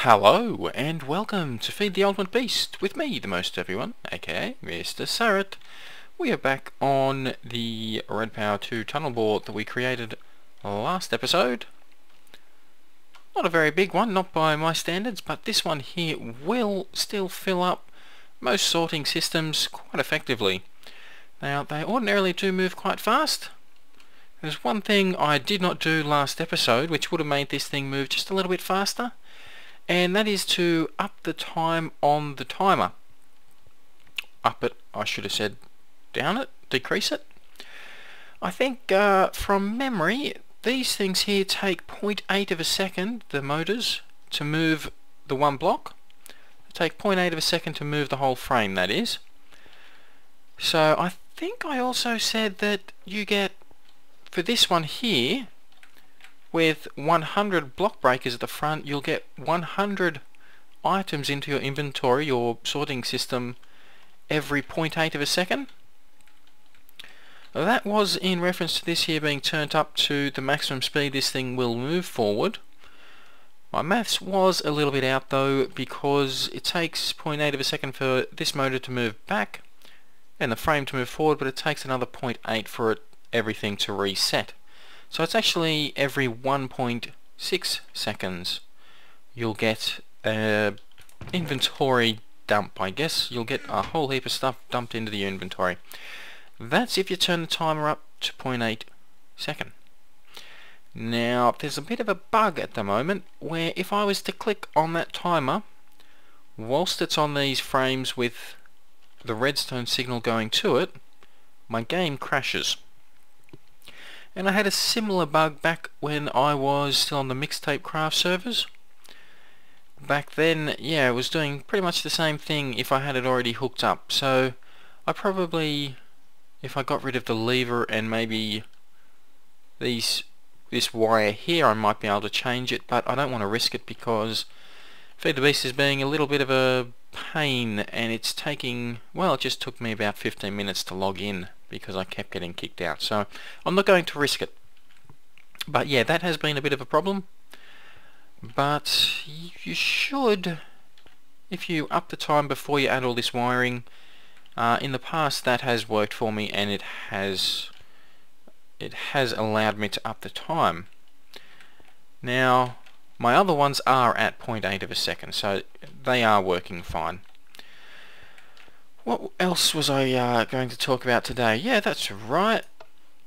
Hello and welcome to Feed the Ultimate Beast with me, the most everyone, aka MrSuryt. We are back on the RedPower2 tunnel board that we created last episode. Not a very big one, not by my standards, but this one here will still fill up most sorting systems quite effectively. Now, they ordinarily do move quite fast. There's one thing I did not do last episode which would have made this thing move just a little bit faster, and that is to up the time on the timer. Up it, I should have said down it, decrease it. I think from memory these things here take 0.8 of a second, the motors, to move the one block. They take 0.8 of a second to move the whole frame, that is. So I think I also said that you get, for this one here, with 100 block breakers at the front, you'll get 100 items into your inventory, your sorting system, every 0.8 of a second. That was in reference to this here being turned up to the maximum speed this thing will move forward. My maths was a little bit out though, because it takes 0.8 of a second for this motor to move back and the frame to move forward, but it takes another 0.8 for everything to reset. So it's actually every 1.6 seconds you'll get an inventory dump, I guess. You'll get a whole heap of stuff dumped into the inventory. That's if you turn the timer up to 0.8 second. Now, there's a bit of a bug at the moment where if I was to click on that timer whilst it's on these frames with the redstone signal going to it, my game crashes. And I had a similar bug back when I was still on the mixtape craft servers. Back then, yeah, it was doing pretty much the same thing if I had it already hooked up. So I probably, if I got rid of the lever and maybe this wire here, I might be able to change it, but I don't want to risk it because Feed the Beast is being a little bit of a pain, and it's taking, well, it just took me about 15 minutes to log in because I kept getting kicked out, so I'm not going to risk it. But yeah, that has been a bit of a problem, but you should, if you up the time before you add all this wiring, in the past that has worked for me, and it has allowed me to up the time. Now my other ones are at 0.8 of a second, so they are working fine. What else was I going to talk about today? Yeah, that's right.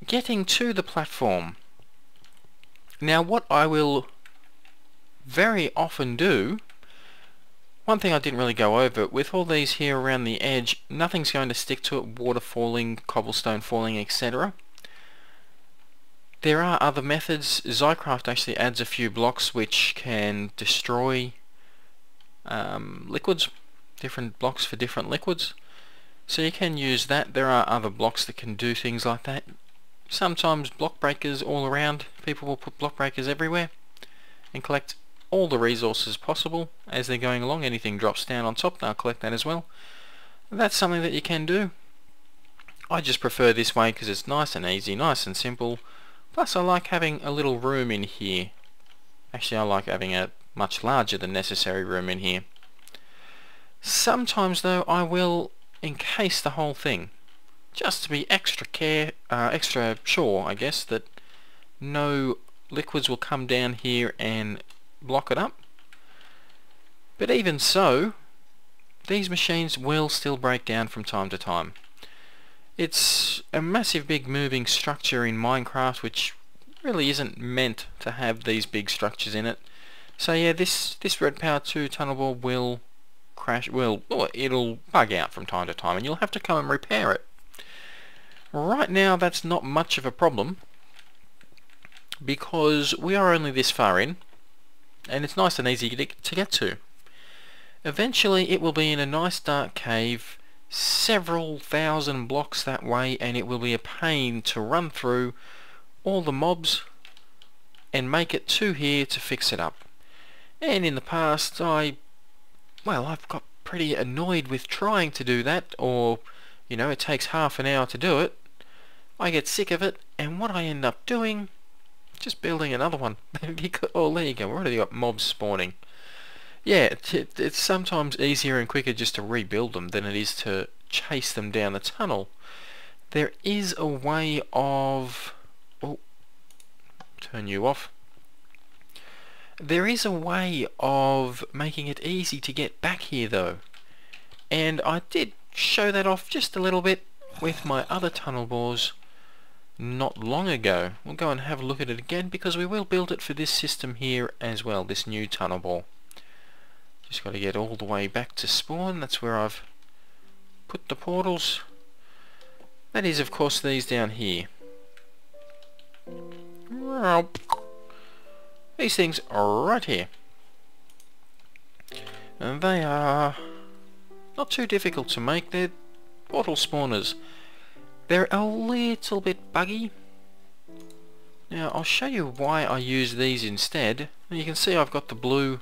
Getting to the platform. Now, what I will very often do, one thing I didn't really go over, with all these here around the edge, nothing's going to stick to it, water falling, cobblestone falling, etc. There are other methods. Zycraft actually adds a few blocks which can destroy liquids, different blocks for different liquids. So you can use that. There are other blocks that can do things like that. Sometimes block breakers all around. People will put block breakers everywhere and collect all the resources possible as they're going along. Anything drops down on top, they'll collect that as well. That's something that you can do. I just prefer this way because it's nice and easy, nice and simple. Plus I like having a little room in here. Actually, I like having a much larger than necessary room in here. Sometimes though I will encase the whole thing just to be extra sure, I guess, that no liquids will come down here and block it up. But even so, these machines will still break down from time to time. It's a massive big moving structure in Minecraft which really isn't meant to have these big structures in it. So yeah, this RedPower2 tunnel board will crash, it'll bug out from time to time and you'll have to come and repair it. Right now that's not much of a problem because we are only this far in and it's nice and easy to get to. Eventually it will be in a nice dark cave, several thousand blocks that way, and it will be a pain to run through all the mobs and make it to here to fix it up. And in the past I've got pretty annoyed with trying to do that, or you know, it takes half an hour to do it. I get sick of it, and what I end up doing, just building another one. Oh, there you go, we've already got mobs spawning. Yeah, it's sometimes easier and quicker just to rebuild them than it is to chase them down the tunnel. There is a way of... Oh, turn you off. There is a way of making it easy to get back here though. And I did show that off just a little bit with my other tunnel bores not long ago. We'll go and have a look at it again because we will build it for this system here as well, this new tunnel bore. Just got to get all the way back to spawn. That's where I've put the portals. That is of course these down here. These things are right here. And they are not too difficult to make. They're portal spawners. They're a little bit buggy. Now I'll show you why I use these instead. You can see I've got the blue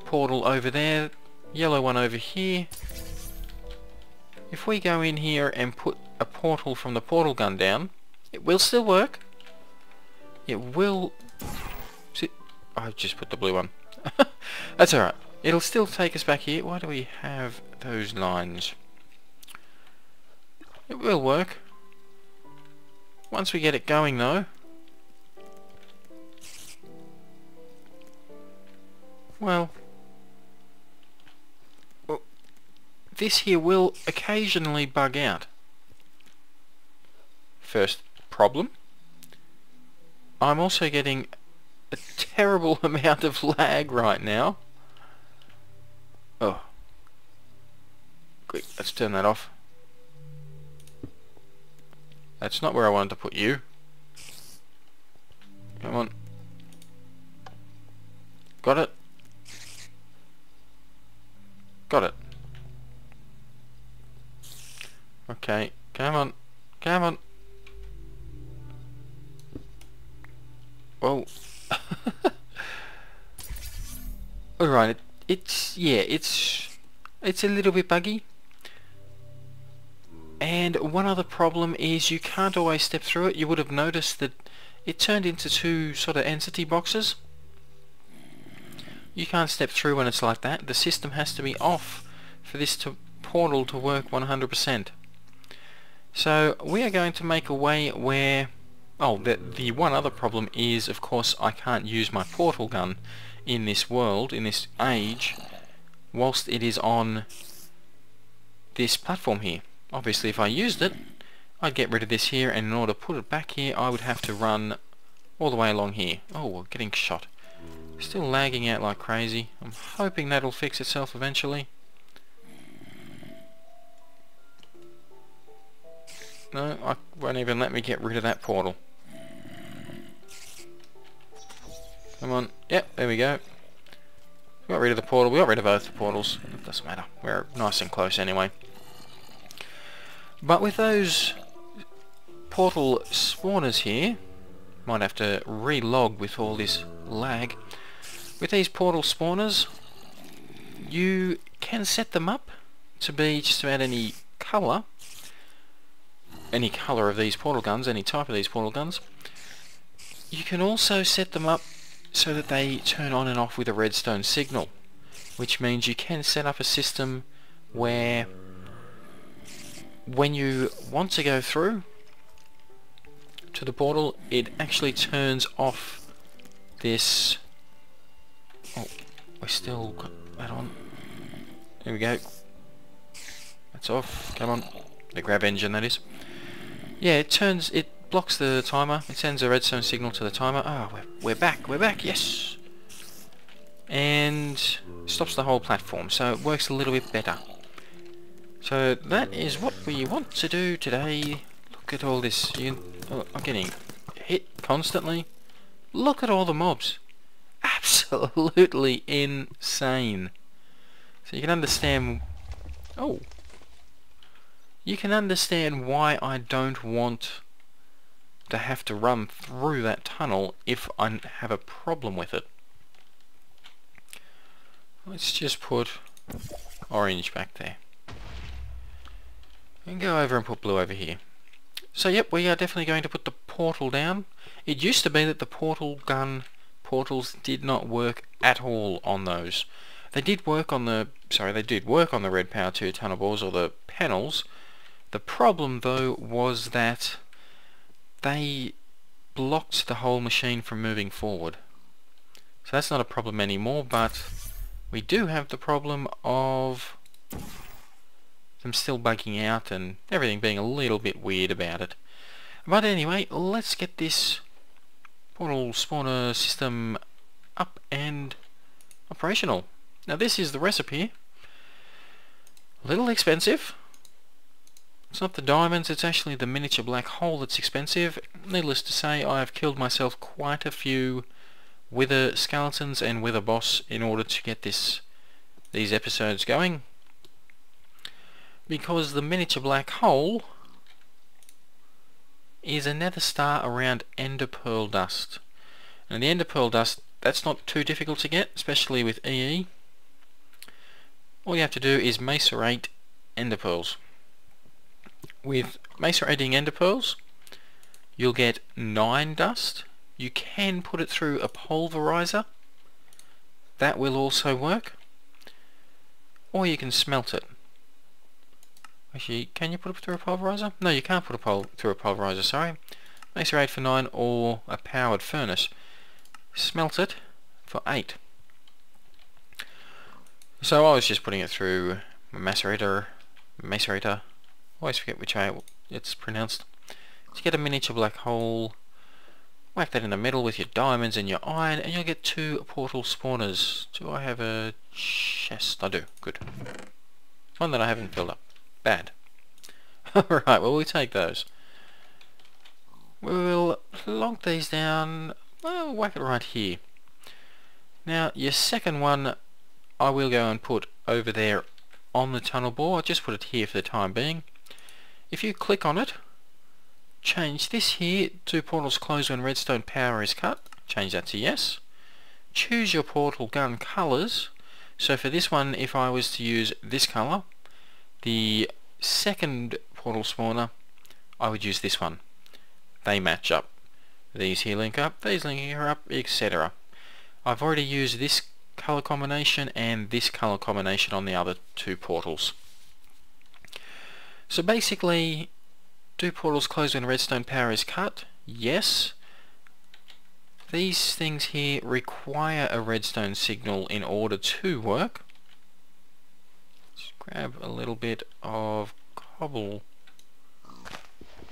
portal over there, yellow one over here. If we go in here and put a portal from the portal gun down, it will still work. It will... I've just put the blue one. That's alright. It'll still take us back here. Why do we have those lines? It will work. Once we get it going though. Well, this here will occasionally bug out. First problem. I'm also getting a terrible amount of lag right now. Oh. Quick, let's turn that off. That's not where I wanted to put you. Come on. Got it? Got it. Okay, come on. Come on. Whoa. Alright, it's a little bit buggy. And one other problem is you can't always step through it. You would have noticed that it turned into two sort of entity boxes. You can't step through when it's like that. The system has to be off for this portal to work 100%. So we are going to make a way where... Oh, the one other problem is, of course, I can't use my portal gun in this world, in this age, whilst it is on this platform here. Obviously, if I used it, I'd get rid of this here, and in order to put it back here, I would have to run all the way along here. Oh, we're getting shot. Still lagging out like crazy. I'm hoping that'll fix itself eventually. No, I won't even let me get rid of that portal. Come on. Yep, there we go. We got rid of the portal. We got rid of both the portals. It doesn't matter. We're nice and close anyway. But with those portal spawners here, might have to re-log with all this lag. With these portal spawners, you can set them up to be just about any colour. Any colour of these portal guns, any type of these portal guns. You can also set them up so that they turn on and off with a redstone signal, which means you can set up a system where when you want to go through to the portal, it actually turns off this... Oh, we still got that on. There we go. That's off. Come on. The grab engine, that is. Yeah, it blocks the timer. It sends a redstone signal to the timer. Ah, we're back, yes! And stops the whole platform, so it works a little bit better. So that is what we want to do today. Look at all this. I'm getting hit constantly. Look at all the mobs. Absolutely insane. So you can understand... Oh! You can understand why I don't want to have to run through that tunnel if I have a problem with it. Let's just put orange back there. And go over and put blue over here. So yep, we are definitely going to put the portal down. It used to be that the portal portals did not work at all on those. They did work on the RedPower2 tunnel bores, or the panels. The problem though was that they blocked the whole machine from moving forward. So that's not a problem anymore, but we do have the problem of them still bugging out and everything being a little bit weird about it. But anyway, let's get this portal spawner system up and operational. Now this is the recipe. A little expensive. It's not the diamonds, it's actually the miniature black hole that's expensive. Needless to say, I have killed myself quite a few wither skeletons and wither boss in order to get these episodes going. Because the miniature black hole is a nether star around ender pearl dust. And the ender pearl dust, that's not too difficult to get, especially with EE. All you have to do is MrSuryt ender pearls. With MrSuryting ender pearls, you'll get 9 dust. You can put it through a pulverizer. That will also work. Or you can smelt it. Actually, can you put it through a pulverizer? No, you can't put it through a pulverizer, sorry. MrSuryt for 9 or a powered furnace. Smelt it for 8. So I was just putting it through my MrSuryter. Always forget which way it's pronounced. To get a miniature black hole, whack that in the middle with your diamonds and your iron, and you'll get 2 portal spawners. Do I have a chest? I do. Good. One that I haven't filled up. Bad. Alright, well we take those. We'll plonk these down. Well, whack it right here. Now your second one I will go and put over there on the tunnel bore. I'll just put it here for the time being. If you click on it, change this here to portals closed when redstone power is cut. Change that to yes. Choose your portal gun colours. So for this one, if I was to use this colour, the second portal spawner, I would use this one. They match up. These here link up, these link here up, etc. I've already used this colour combination and this colour combination on the other 2 portals. So basically, do portals close when redstone power is cut? Yes. These things here require a redstone signal in order to work. Let's grab a little bit of cobble.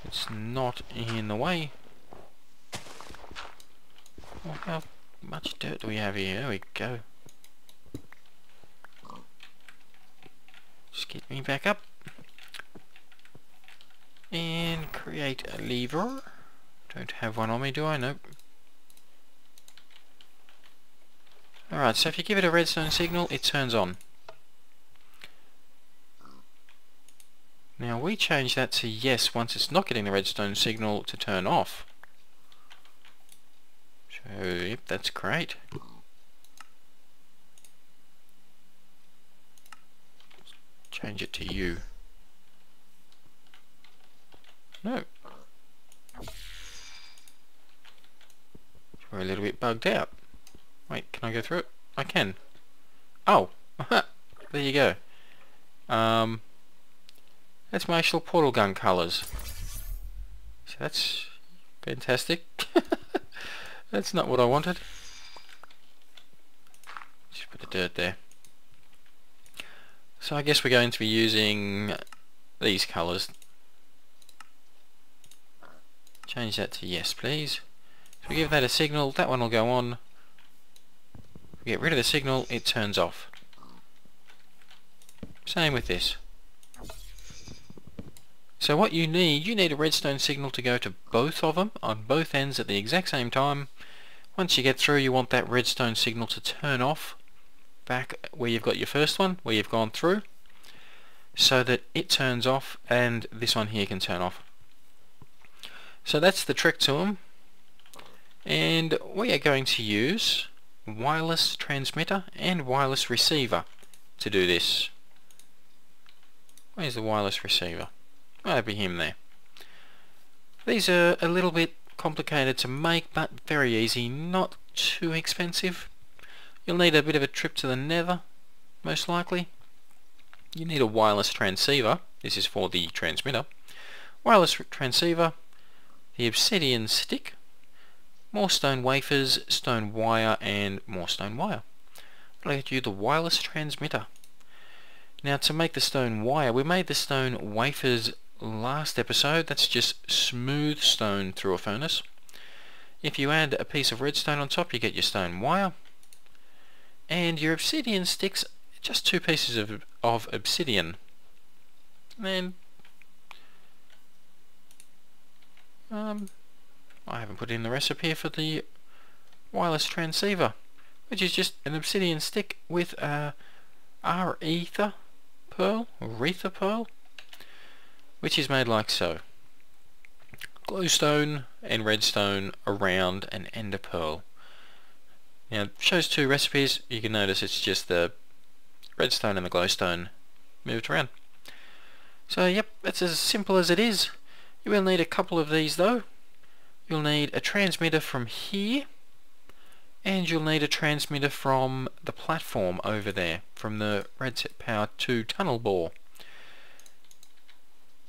It's not in the way. Well, how much dirt do we have here? There we go. Just get me back up. And create a lever. Don't have one on me, do I? Nope. Alright, so if you give it a redstone signal, it turns on. Now we change that to yes once it's not getting the redstone signal to turn off. So, yep, that's great. Change it to you. No. We're a little bit bugged out. Wait, can I go through it? I can. Oh! There you go. That's my actual portal gun colours. So that's fantastic. That's not what I wanted. Just put the dirt there. So I guess we're going to be using these colours. Change that to yes, please. So we give that a signal, that one will go on. If we get rid of the signal, it turns off. Same with this. So what you need a redstone signal to go to both of them on both ends at the exact same time. Once you get through, you want that redstone signal to turn off back where you've got your first one, where you've gone through, so that it turns off and this one here can turn off. So that's the trick to them, and we are going to use wireless transmitter and wireless receiver to do this. Where's the wireless receiver? Oh, that'd be him there. These are a little bit complicated to make, but very easy, not too expensive. You'll need a bit of a trip to the nether, most likely. You need a wireless transceiver. This is for the transmitter. Wireless transceiver, the obsidian stick, more stone wafers, stone wire, and more stone wire. I'll get you the wireless transmitter. Now to make the stone wire, we made the stone wafers last episode. That's just smooth stone through a furnace. If you add a piece of redstone on top, you get your stone wire. And your obsidian sticks, just 2 pieces of obsidian. And I haven't put in the recipe for the wireless transceiver, which is just an obsidian stick with a arether pearl, which is made like so. Glowstone and redstone around an ender pearl. Now it shows 2 recipes. You can notice it's just the redstone and the glowstone moved around. So yep, that's as simple as it is. You will need a couple of these though. You'll need a transmitter from here, and you'll need a transmitter from the platform over there, from the RedPower2 tunnel bore.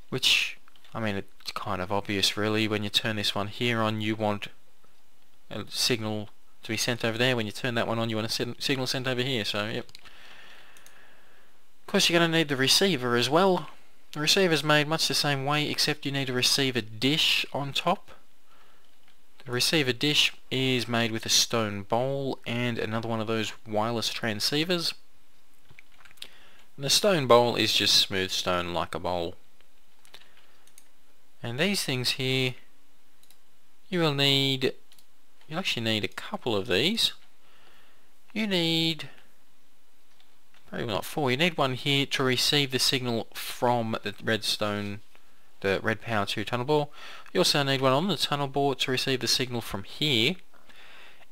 Which, I mean, it's kind of obvious really. When you turn this one here on, you want a signal to be sent over there. When you turn that one on, you want a signal sent over here. So yep. Of course you're going to need the receiver as well. The receiver is made much the same way, except you need a receiver dish on top. The receiver dish is made with a stone bowl and another one of those wireless transceivers. And the stone bowl is just smooth stone like a bowl. And these things here, you'll actually need a couple of these. You need, probably not 4, you need one here to receive the signal from the RedPower2 tunnel bore. You also need one on the tunnel bore to receive the signal from here,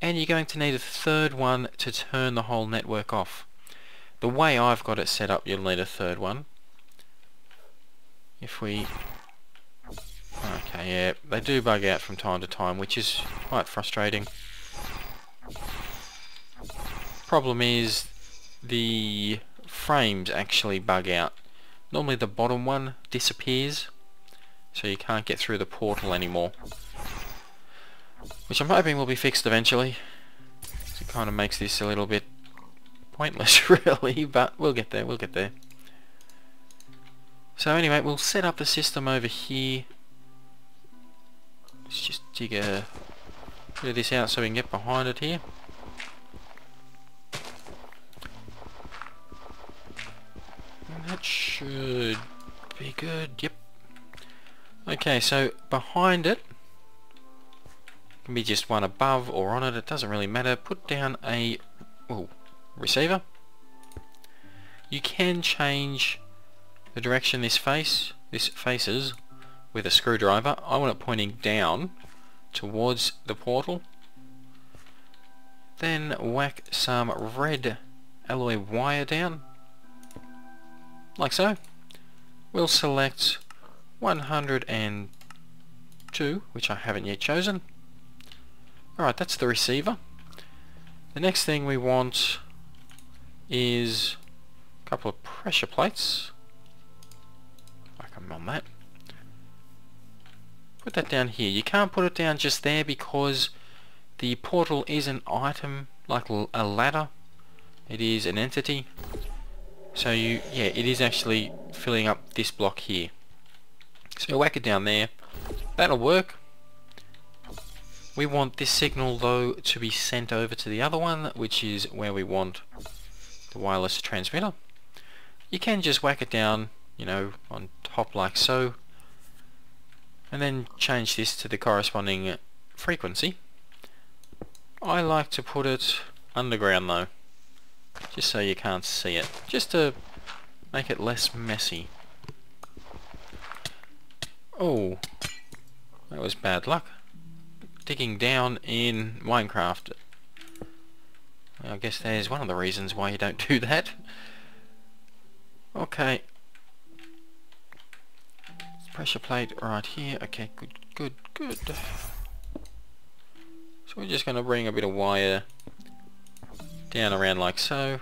and you're going to need a 3rd one to turn the whole network off. The way I've got it set up, you'll need a 3rd one. If we... okay, yeah, they do bug out from time to time, which is quite frustrating. Problem is, the frames actually bug out. Normally the bottom one disappears, so you can't get through the portal anymore, which I'm hoping will be fixed eventually. So it kind of makes this a little bit pointless really, but we'll get there, we'll get there. So anyway, we'll set up the system over here. Let's just dig a bit of this out so we can get behind it here. And that should be good, yep. Okay, so behind it, can be just one above or on it, it doesn't really matter. Put down a receiver. You can change the direction this faces with a screwdriver. I want it pointing down towards the portal. Then whack some red alloy wire down, like so. We'll select 102, which I haven't yet chosen. Alright, that's the receiver. The next thing we want is a couple of pressure plates. Like I'm on that. Put that down here. You can't put it down just there because the portal is an item, like a ladder. It is an entity. So it is actually filling up this block here. So whack it down there. That'll work. We want this signal though to be sent over to the other one, which is where we want the wireless transmitter. You can just whack it down, you know, on top like so, and then change this to the corresponding frequency. I like to put it underground though, just so you can't see it, just to make it less messy. Oh, that was bad luck. Digging down in Minecraft. I guess there's one of the reasons why you don't do that. Okay. Pressure plate right here. Okay, good. So we're just going to bring a bit of wire down around like so.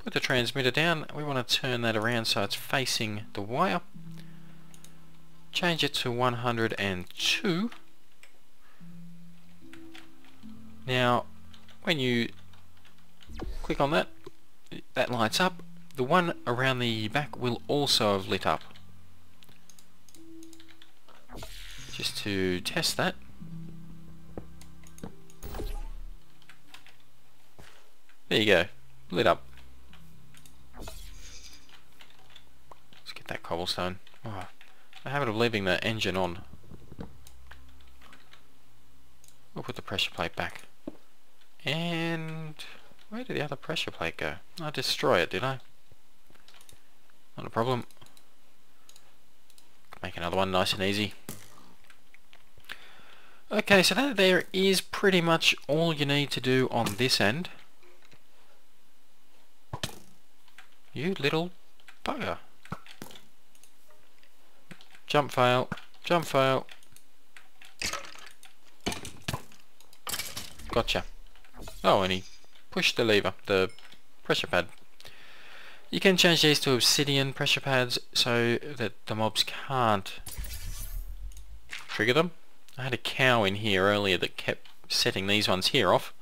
Put the transmitter down. We want to turn that around so it's facing the wire. Change it to 102. Now, when you click on that, that lights up. The one around the back will also have lit up. Just to test that. There you go, lit up. Let's get that cobblestone. Oh, I have a habit of leaving the engine on. We'll put the pressure plate back. And where did the other pressure plate go? I destroy it, did I? Not a problem. Make another one nice and easy. Okay, so that there is pretty much all you need to do on this end. You little bugger. Jump fail, jump fail. Gotcha. Oh, and he pushed the lever, the pressure pad. You can change these to obsidian pressure pads so that the mobs can't trigger them. I had a cow in here earlier that kept setting these ones here off.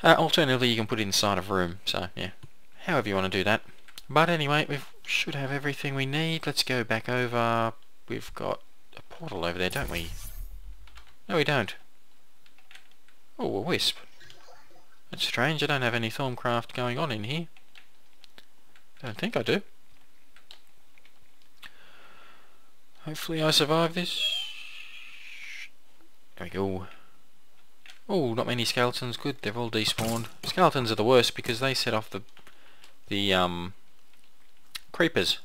Alternatively, you can put it inside of a room, so yeah. However you want to do that. But anyway, we should have everything we need. Let's go back over. We've got a portal over there, don't we? No, we don't. Oh, a wisp. That's strange. I don't have any Thorncraft going on in here. Don't think I do. Hopefully I survive this. There we go. Oh, not many skeletons. Good, they've all despawned. Skeletons are the worst because they set off the creepers,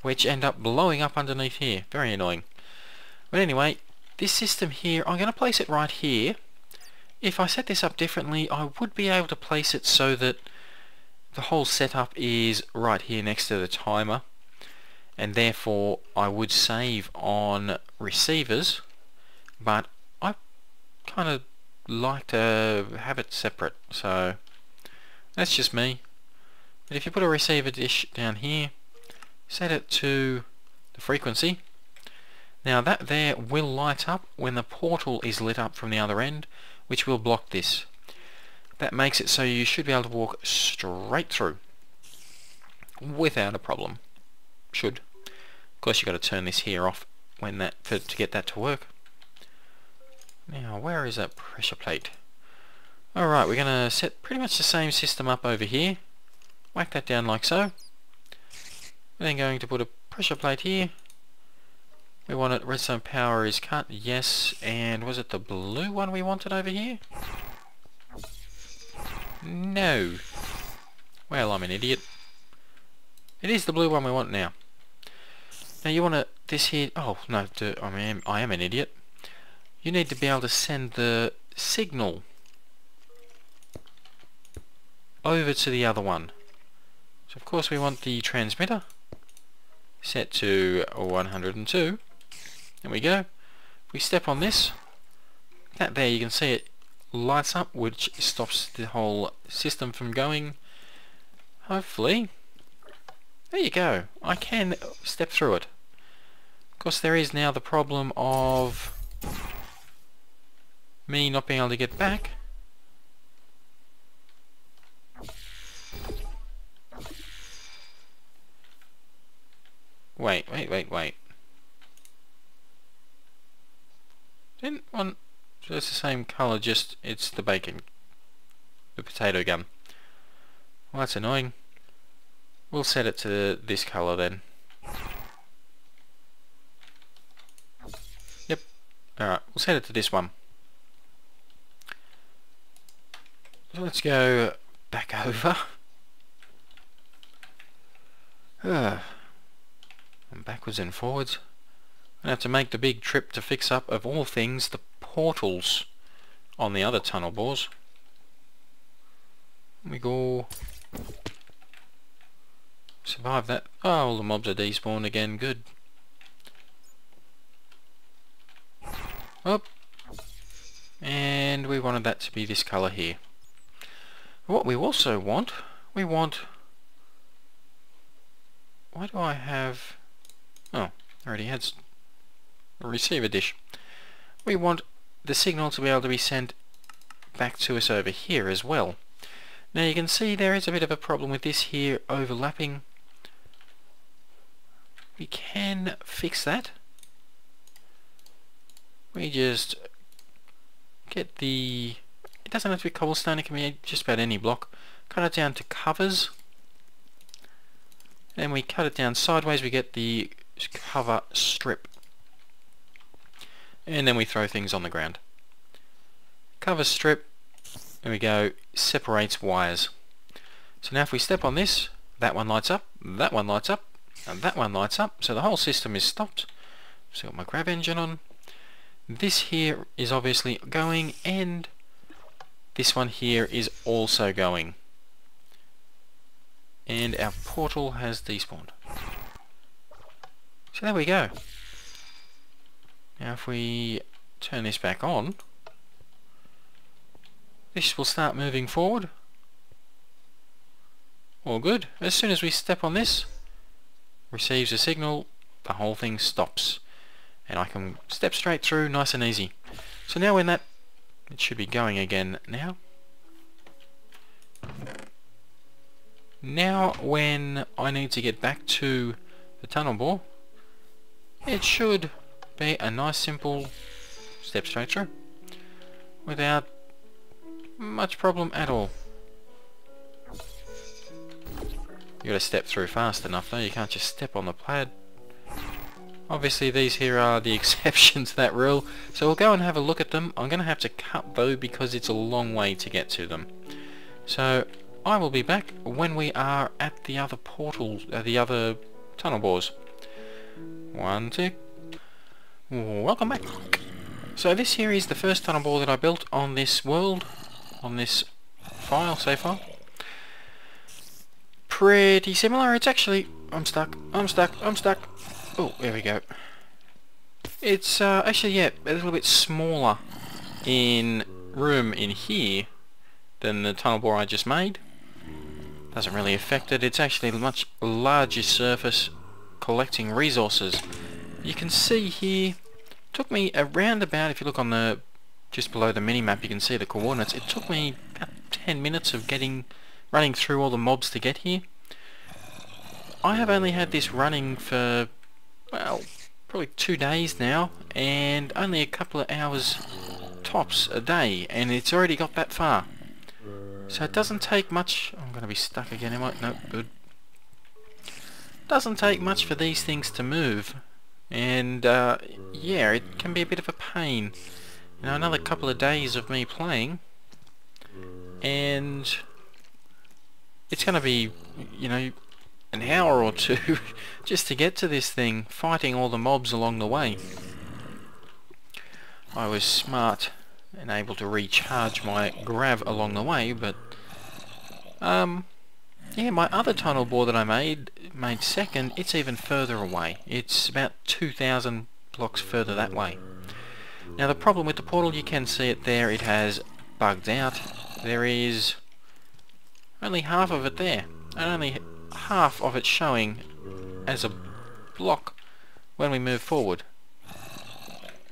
which end up blowing up underneath here. Very annoying. But anyway, this system here, I'm going to place it right here. If I set this up differently, I would be able to place it so that the whole setup is right here next to the timer, and therefore I would save on receivers, but I kind of like to have it separate, so that's just me. But if you put a receiver dish down here, set it to the frequency. Now that there will light up when the portal is lit up from the other end, which will block this. That makes it so you should be able to walk straight through without a problem. Should. Of course, you've got to turn this here off when that to get that to work. Now, where is that pressure plate? Alright, we're going to set pretty much the same system up over here. Whack that down like so. We're then going to put a pressure plate here. We want it, redstone power is cut, yes, and was it the blue one we wanted over here? No. Well, I'm an idiot. It is the blue one we want now. Now you want this here, oh no, I am an idiot. You need to be able to send the signal over to the other one. So of course we want the transmitter set to 102. There we go. If we step on this, that there you can see it lights up, which stops the whole system from going. Hopefully. There you go. I can step through it. Of course there is now the problem of me not being able to get back. Wait. Didn't one... So it's the same colour, just it's the bacon. The potato gun. Well, that's annoying. We'll set it to this colour then. Yep. Alright, we'll set it to this one. So let's go back over. And backwards and forwards. I have to make the big trip to fix up, of all things, the portals on the other tunnel bores. We go. Survive that. Oh, all the mobs are despawned again. Good. Up. wanted that to be this colour here. What we also want, we want... Why do I have... Oh, I already had a receiver dish. We want the signal to be able to be sent back to us over here as well. Now you can see there is a bit of a problem with this here overlapping. We can fix that. We just get the... It doesn't have to be cobblestone, it can be just about any block. Cut it down to covers. Then we cut it down sideways, we get the cover strip. And then we throw things on the ground. Cover strip, there we go, separates wires. So now if we step on this, that one lights up, that one lights up, and that one lights up, so the whole system is stopped. So got my grav engine on. This here is obviously going, and this one here is also going. And our portal has despawned. So there we go. Now if we turn this back on, this will start moving forward. All good. As soon as we step on this, receives a signal, the whole thing stops. And I can step straight through nice and easy. So now when that... It should be going again now. Now when I need to get back to the tunnel bore, it should be a nice simple step straight through without much problem at all. You gotta step through fast enough though, you can't just step on the pad. Obviously these here are the exceptions to that rule, so we'll go and have a look at them. I'm gonna have to cut though because it's a long way to get to them. So I will be back when we are at the other portals, the other tunnel bores. 1, 2. Welcome back. So this here is the first tunnel bore that I built on this world, on this file, save file. Pretty similar. It's actually... I'm stuck. Oh, there we go. It's actually, yeah, a little bit smaller in room in here than the tunnel bore I just made. Doesn't really affect it. It's actually a much larger surface collecting resources. You can see here, took me around about, if you look on the, just below the mini-map, you can see the coordinates. It took me about 10 minutes of running through all the mobs to get here. I have only had this running for, well, probably 2 days now, and only a couple of hours tops a day, and it's already got that far. So it doesn't take much. I'm going to be stuck again, am I? Nope, good. Doesn't take much for these things to move, and yeah, it can be a bit of a pain. You know, another couple of days of me playing, and it's going to be, you know, an hour or two just to get to this thing, fighting all the mobs along the way. I was smart and able to recharge my grav along the way, but yeah, my other tunnel bore that I made second, it's even further away. It's about 2,000 blocks further that way. Now the problem with the portal, you can see it there, it has bugged out. There is only half of it there, and only half of it showing as a block when we move forward.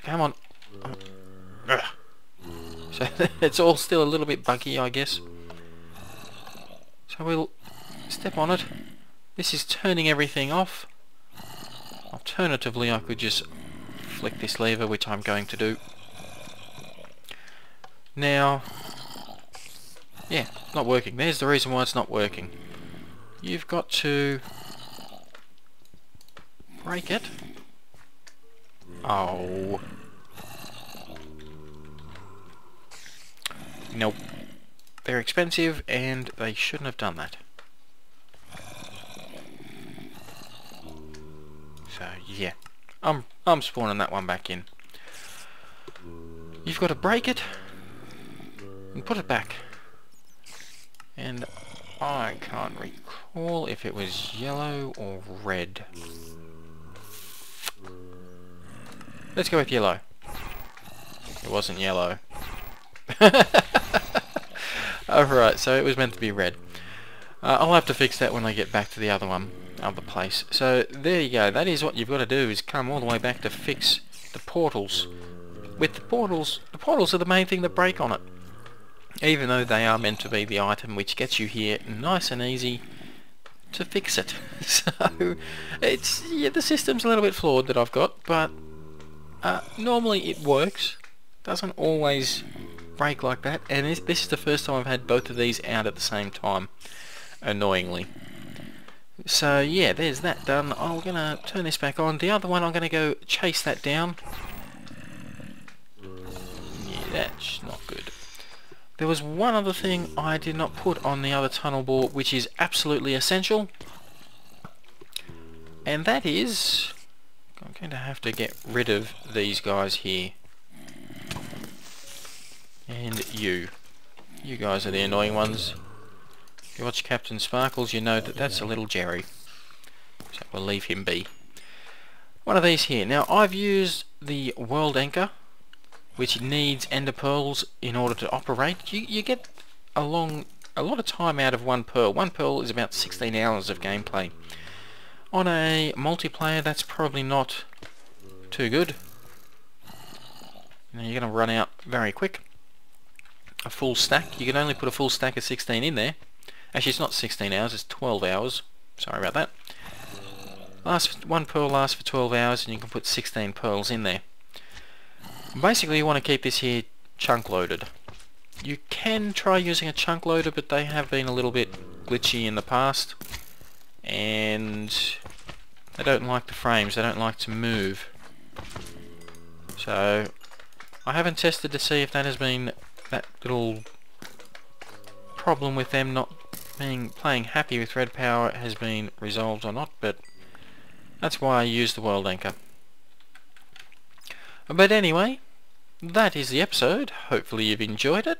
Come on. So it's all still a little bit buggy, I guess. So we'll step on it. This is turning everything off. Alternatively, I could just flick this lever, which I'm going to do. Now, yeah, it's not working. There's the reason why it's not working. You've got to break it. Oh. Nope. They're expensive and they shouldn't have done that. So yeah, I'm spawning that one back in. You've got to break it and put it back. And I can't recall if it was yellow or red. Let's go with yellow. It wasn't yellow. Alright, so it was meant to be red. I'll have to fix that when I get back to the other place. So there you go. That is what you've got to do, is come all the way back to fix the portals. With the portals are the main thing that break on it. Even though they are meant to be the item which gets you here nice and easy to fix it. So the system's a little bit flawed that I've got, but normally it works. Doesn't always break like that, and this is the first time I've had both of these out at the same time, annoyingly. So yeah, there's that done. I'm gonna turn this back on. The other one, I'm gonna go chase that down. Yeah, that's not good. There was one other thing I did not put on the other tunnel bore, which is absolutely essential, and that is, I'm going to have to get rid of these guys here. And you guys are the annoying ones. If you watch Captain Sparkles, you know that that's a little Jerry. So we'll leave him be. One of these here. Now I've used the world anchor, which needs ender pearls in order to operate. You get a lot of time out of one pearl. One pearl is about 16 hours of gameplay. On a multiplayer, that's probably not too good. Now you're going to run out very quick. A full stack, you can only put a full stack of 16 in there. Actually, it's not 16 hours, it's 12 hours. Sorry about that. One pearl lasts for 12 hours, and you can put 16 pearls in there. Basically, you want to keep this here chunk loaded. You can try using a chunk loader, but they have been a little bit glitchy in the past, and they don't like the frames, they don't like to move. So I haven't tested to see if that has been, that little problem with them not playing happy with RedPower has been resolved or not, but that's why I use the world anchor. But anyway, that is the episode. Hopefully you've enjoyed it.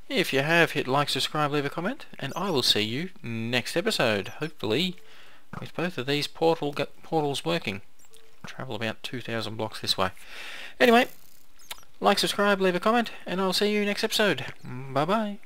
If you have, hit like, subscribe, leave a comment, and I will see you next episode, hopefully with both of these portals working. Travel about 2,000 blocks this way. Anyway, like, subscribe, leave a comment, and I'll see you next episode. Bye bye.